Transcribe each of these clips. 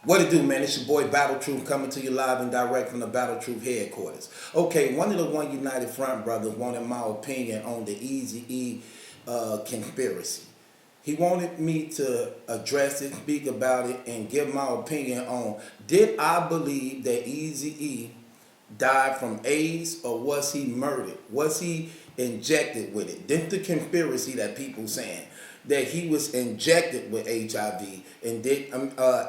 What it do, man? It's your boy Battle Truth coming to you live and direct from the Battle Truth headquarters. Okay, one of the One United Front brothers wanted my opinion on the Eazy conspiracy. He wanted me to address it, speak about it, and give my opinion on, did I believe that Eazy died from AIDS, or was he murdered? Was he injected with it? This the conspiracy that people saying that he was injected with HIV and did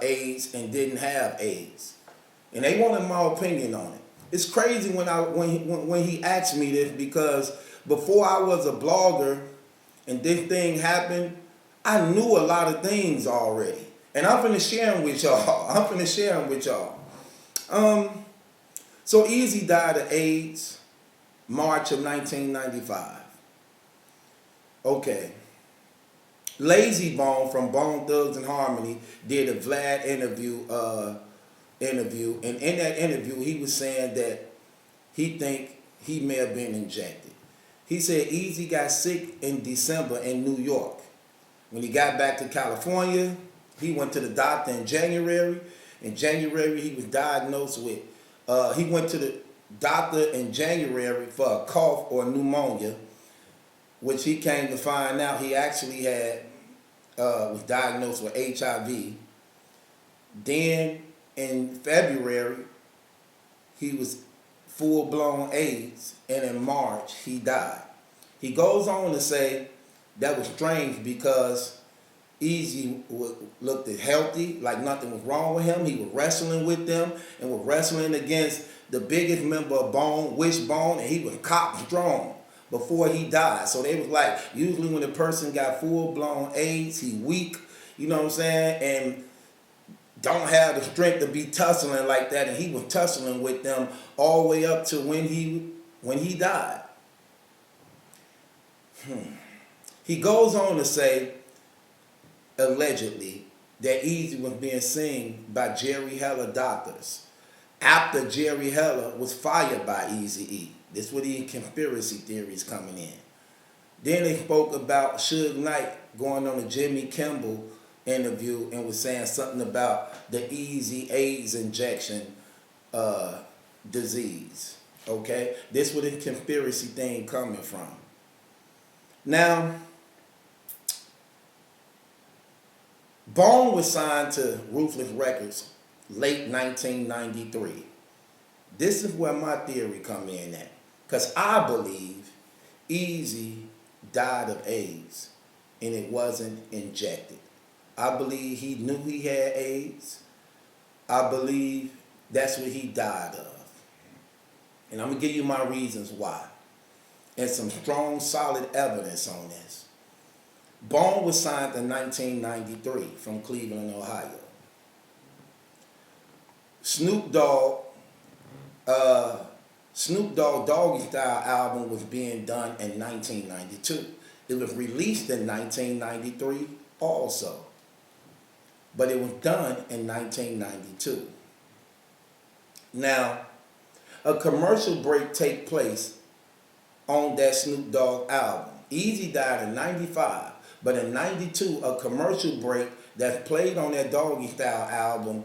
AIDS and didn't have AIDS, and they wanted my opinion on it. It's crazy when he asked me this, because before I was a blogger and this thing happened, I knew a lot of things already, and I'm finna share them with y'all. So Eazy died of AIDS, March of 1995. Okay. Lazy Bone from Bone Thugs and Harmony did a Vlad interview, and in that interview he was saying that he think he may have been injected. He said Eazy got sick in December in New York. When he got back to California, he went to the doctor in January. In January, he was diagnosed with, he went to the doctor in January for a cough or pneumonia, which he came to find out he actually had, was diagnosed with HIV. Then in February, he was full-blown AIDS, and in March, he died. He goes on to say that was strange because Eazy looked healthy, like nothing was wrong with him. He was wrestling with them and was wrestling against the biggest member of Bone, Wishbone, and he was cop strong before he died. So they was like, usually when a person got full-blown AIDS, he weak, you know what I'm saying, and don't have the strength to be tussling like that, and he was tussling with them all the way up to when he died. He goes on to say, allegedly, that Eazy was being seen by Jerry Heller doctors after Jerry Heller was fired by Eazy-E. This where the conspiracy theories coming in. Then they spoke about Suge Knight going on a Jimmy Kimmel interview and was saying something about the Eazy AIDS injection disease. Okay? This where the conspiracy thing coming from. Now, Bone was signed to Ruthless Records late 1993. This is where my theory come in at. Because I believe Eazy died of AIDS and it wasn't injected. I believe he knew he had AIDS. I believe that's what he died of. And I'm going to give you my reasons why. And some strong, solid evidence on this. Bone was signed in 1993 from Cleveland, Ohio. Snoop Dogg Doggy Style album was being done in 1992. It was released in 1993 also, but it was done in 1992. Now, a commercial break take place on that Snoop Dogg album. Eazy died in 95, but in 92, a commercial break that's played on that Doggy Style album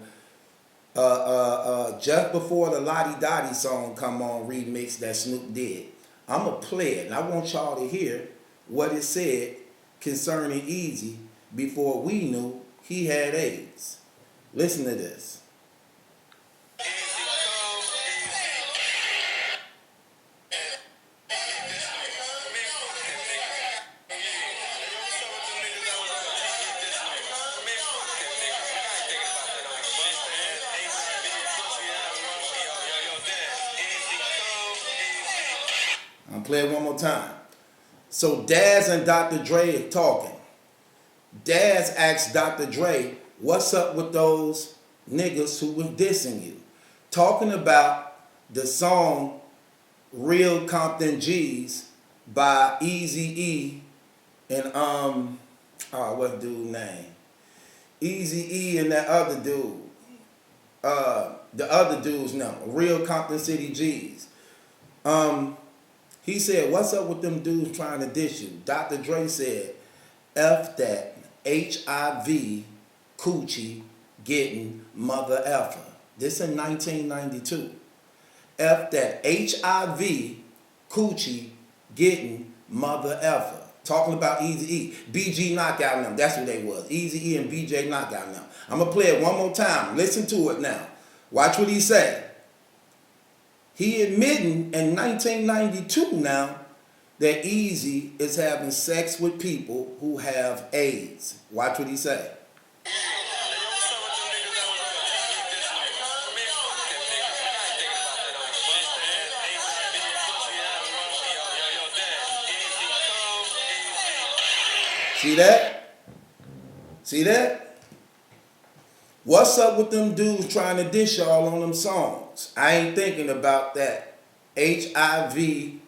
just before the Lottie Dottie song come on remix that Snoop did. I'm going to play it, and I want y'all to hear what it said concerning Eazy before we knew he had AIDS. Listen to this. I'm playing one more time. So Daz and Dr. Dre are talking. Daz asked Dr. Dre, what's up with those niggas who was dissing you? Talking about the song Real Compton G's by Eazy-E and what dude's name? Eazy-E and that other dude. The other dude's name, Real Compton City G's. He said, what's up with them dudes trying to diss you? Dr. Dre said, F that, HIV, coochie, getting mother effer. This in 1992. F that HIV coochie getting mother effer. Talking about Eazy-E. BG Knockout and them. That's what they was. Eazy-E and BJ Knockout and them. I'm going to play it one more time. Listen to it now. Watch what he say. He admitting in 1992 now that Eazy is having sex with people who have AIDS. Watch what he say. See that? See that? What's up with them dudes trying to dish y'all on them songs? I ain't thinking about that. HIV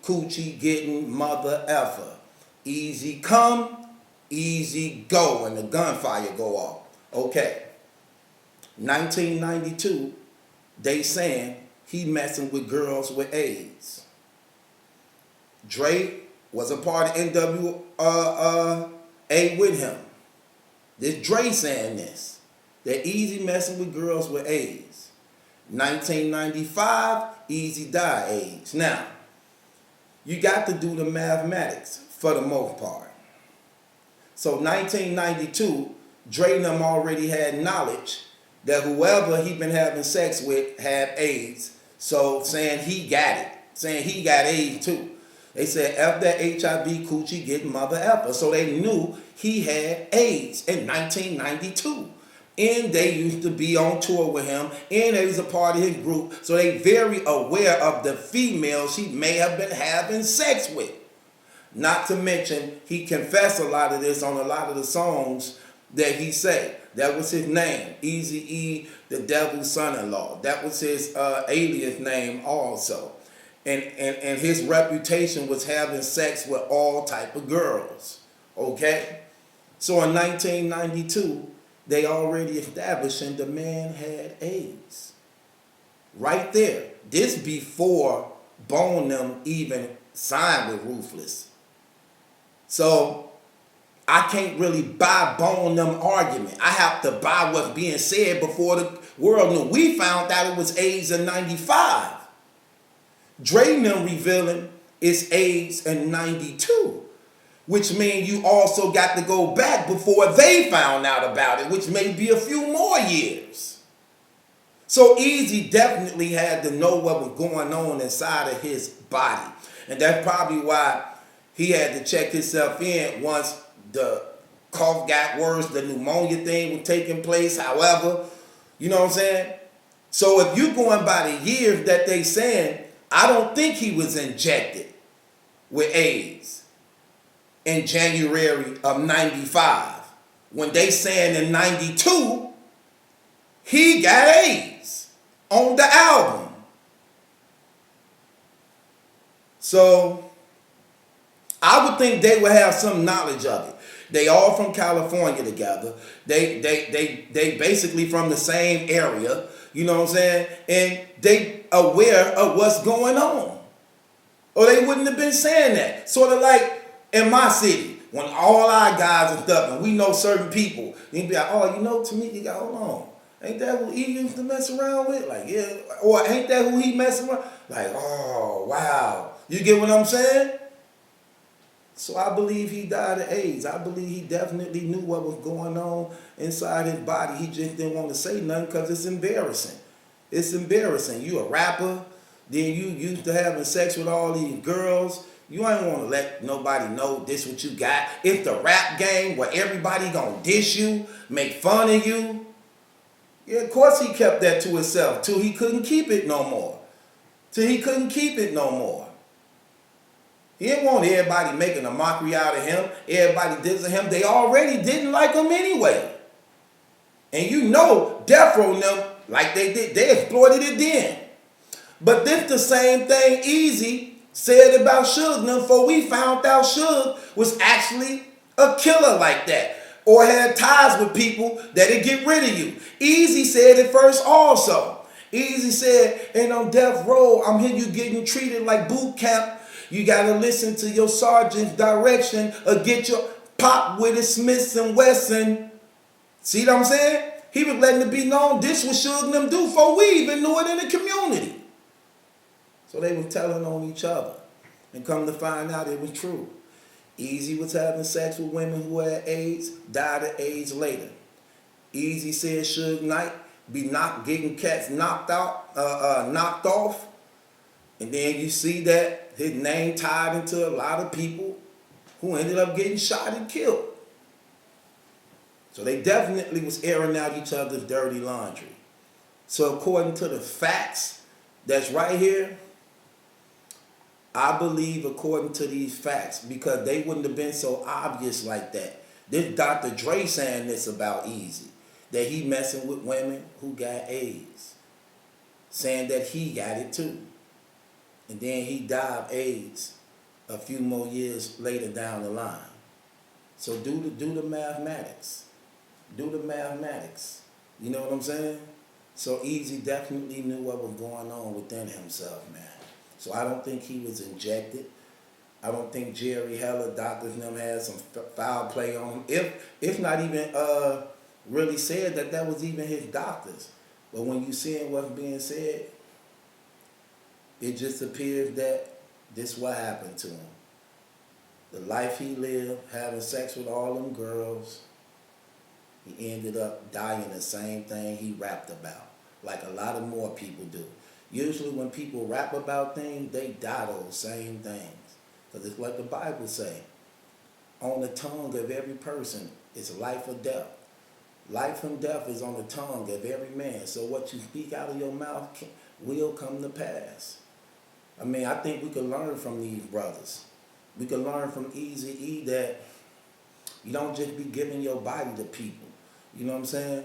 coochie getting mother effer. Easy come, easy go, and the gunfire go off. Okay. 1992, they saying he messing with girls with AIDS. Drake was a part of NWA with him. This Dre saying this. That Eazy messing with girls with AIDS. 1995, Eazy died AIDS. Now, you got to do the mathematics for the most part. So 1992, Dre and them already had knowledge that whoever he been having sex with had AIDS. So saying he got it. Saying he got AIDS too. They said F that HIV coochie getting mother effer. So they knew he had AIDS in 1992. And they used to be on tour with him. And they was a part of his group. So they very aware of the females he may have been having sex with. Not to mention, he confessed a lot of this on a lot of the songs that he said. That was his name. Eazy-E, the devil's son-in-law. That was his alias name also. And his reputation was having sex with all type of girls. Okay? So in 1992, they already establishing the man had AIDS. Right there. This before Bone them even signed with Ruthless. So I can't really buy Bone them argument. I have to buy what's being said before the world knew. We found out it was AIDS in 95. Dre and them revealing it's AIDS in 92. Which means you also got to go back before they found out about it, which may be a few more years. So Eazy definitely had to know what was going on inside of his body. And that's probably why he had to check himself in once the cough got worse, the pneumonia thing was taking place, however, you know what I'm saying? So if you're going by the years that they saying, I don't think he was injected with AIDS in January of 95. When they saying in 92, he got AIDS on the album. So I would think they would have some knowledge of it. They all from California together. They basically from the same area, you know what I'm saying? And they aware of what's going on. Or they wouldn't have been saying that. Sort of like in my city, when all our guys and stuff, and we know certain people, you'd be like, oh, you know, Tamika, hold on. Ain't that who he used to mess around with? Like, yeah. Or ain't that who he messing around? Like, oh, wow. You get what I'm saying? So I believe he died of AIDS. I believe he definitely knew what was going on inside his body. He just didn't want to say nothing because it's embarrassing. It's embarrassing. You a rapper, then you used to having sex with all these girls. You ain't want to let nobody know this what you got. It's the rap game where everybody gonna dish you, make fun of you. Yeah, of course he kept that to himself till he couldn't keep it no more. Till he couldn't keep it no more. He didn't want everybody making a mockery out of him. Everybody dissing him. They already didn't like him anyway. And you know, Death Row them, like they did, they exploited it then. But this the same thing Eazy said about Suge them before we found out Suge was actually a killer like that. Or had ties with people that'd get rid of you. Eazy said it first also. Eazy said, and on death row, I'm here you getting treated like boot camp. You gotta listen to your sergeant's direction or get your pop with a Smith & Wesson. See what I'm saying? He was letting it be known this was Suge and them do before we even knew it in the community. So they were telling on each other. And come to find out it was true. Eazy was having sex with women who had AIDS, died of AIDS later. Eazy said Suge Knight be getting cats knocked off. And then you see that his name tied into a lot of people who ended up getting shot and killed. So they definitely was airing out each other's dirty laundry. So according to the facts that's right here, I believe according to these facts, because they wouldn't have been so obvious like that. This Dr. Dre saying this about Eazy, that he messing with women who got AIDS, saying that he got it too. And then he died of AIDS a few more years later down the line. So do the mathematics. Do the mathematics. You know what I'm saying? So Eazy definitely knew what was going on within himself, man. So I don't think he was injected. I don't think Jerry Heller, doctors and them had some foul play on him. If not even really said that was even his doctors. But when you seeing what's being said, it just appears that this is what happened to him. The life he lived, having sex with all them girls, he ended up dying the same thing he rapped about, like a lot of more people do. Usually when people rap about things, they die those same things. Because it's like the Bible say, on the tongue of every person is life or death. Life and death is on the tongue of every man. So what you speak out of your mouth will come to pass. I mean, I think we can learn from these brothers. We can learn from Eazy that you don't just be giving your body to people. You know what I'm saying?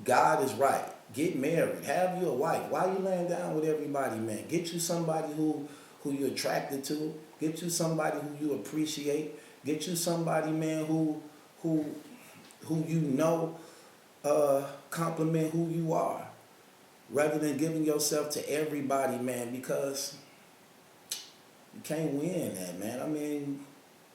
God is right. Get married. Have you a wife. Why you laying down with everybody, man? Get you somebody who you're attracted to. Get you somebody who you appreciate. Get you somebody, man, who you know compliment who you are. Rather than giving yourself to everybody, man, because you can't win that, man. I mean,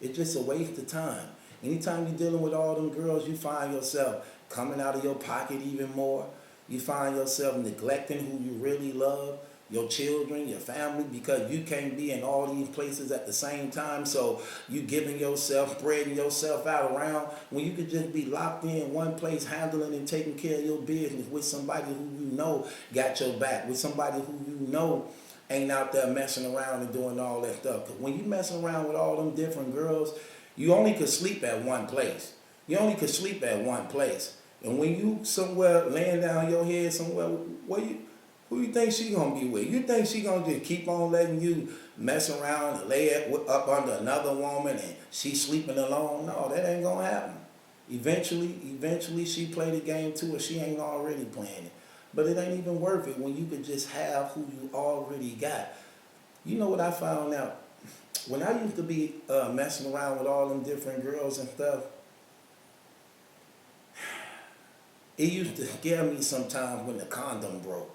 it's just a waste of time. Anytime you're dealing with all them girls, you find yourself coming out of your pocket even more. You find yourself neglecting who you really love, your children, your family, because you can't be in all these places at the same time. So you giving yourself, spreading yourself out around when you could just be locked in one place, handling and taking care of your business with somebody who you know got your back, with somebody who you know ain't out there messing around and doing all that stuff. Because when you messing around with all them different girls, you only could sleep at one place. You only could sleep at one place. And when you somewhere laying down your head somewhere, who you think she gonna be with? You think she gonna just keep on letting you mess around and lay up under another woman and she sleeping alone? No, that ain't gonna happen. Eventually she play the game too, or she ain't already playing it. But it ain't even worth it when you could just have who you already got. You know what I found out? When I used to be messing around with all them different girls and stuff, it used to scare me sometimes when the condom broke.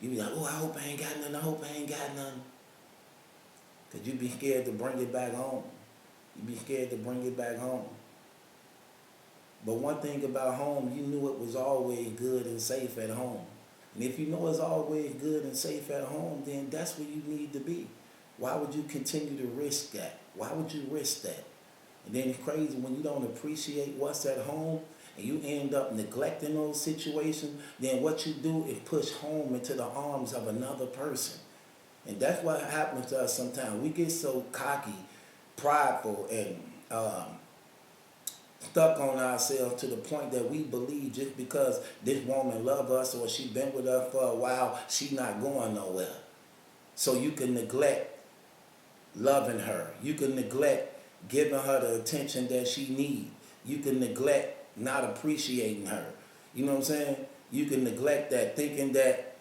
You be like, oh, I hope I ain't got nothing, I hope I ain't got nothing. Because you be scared to bring it back home. You be scared to bring it back home. But one thing about home, you knew it was always good and safe at home. And if you know it's always good and safe at home, then that's where you need to be. Why would you continue to risk that? Why would you risk that? And then it's crazy when you don't appreciate what's at home and you end up neglecting those situations, then what you do is push home into the arms of another person. And that's what happens to us sometimes. We get so cocky, prideful, and stuck on ourselves to the point that we believe just because this woman love us or she been with us for a while, she not going nowhere. So you can neglect loving her. You can neglect giving her the attention that she needs. You can neglect not appreciating her. You know what I'm saying? You can neglect that, thinking that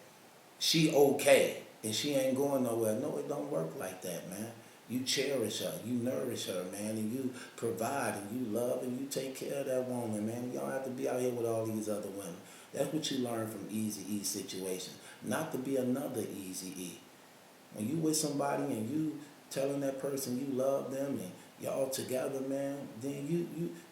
she okay and she ain't going nowhere. No, it don't work like that, man. You cherish her, you nourish her, man, and you provide and you love and you take care of that woman, man. You don't have to be out here with all these other women. That's what you learn from Eazy-E's situation. Not to be another Eazy-E. When you with somebody and you telling that person you love them and y'all together, man, then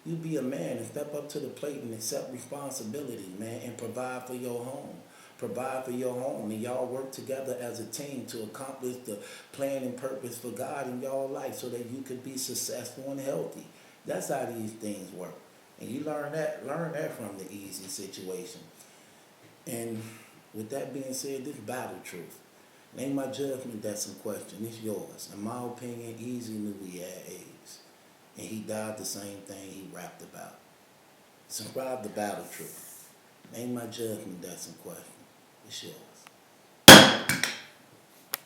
you be a man and step up to the plate and accept responsibility, man, and provide for your home. Provide for your home, and y'all work together as a team to accomplish the plan and purpose for God in y'all life so that you could be successful and healthy. That's how these things work. And you learn that from the Eazy situation. And with that being said, this battle truth. Ain't my judgment, that's in question. It's yours. In my opinion, Eazy knew he had AIDS. And he died the same thing he rapped about. Subscribe to Battle Truth. Ain't my judgment, that's in question. It's yours.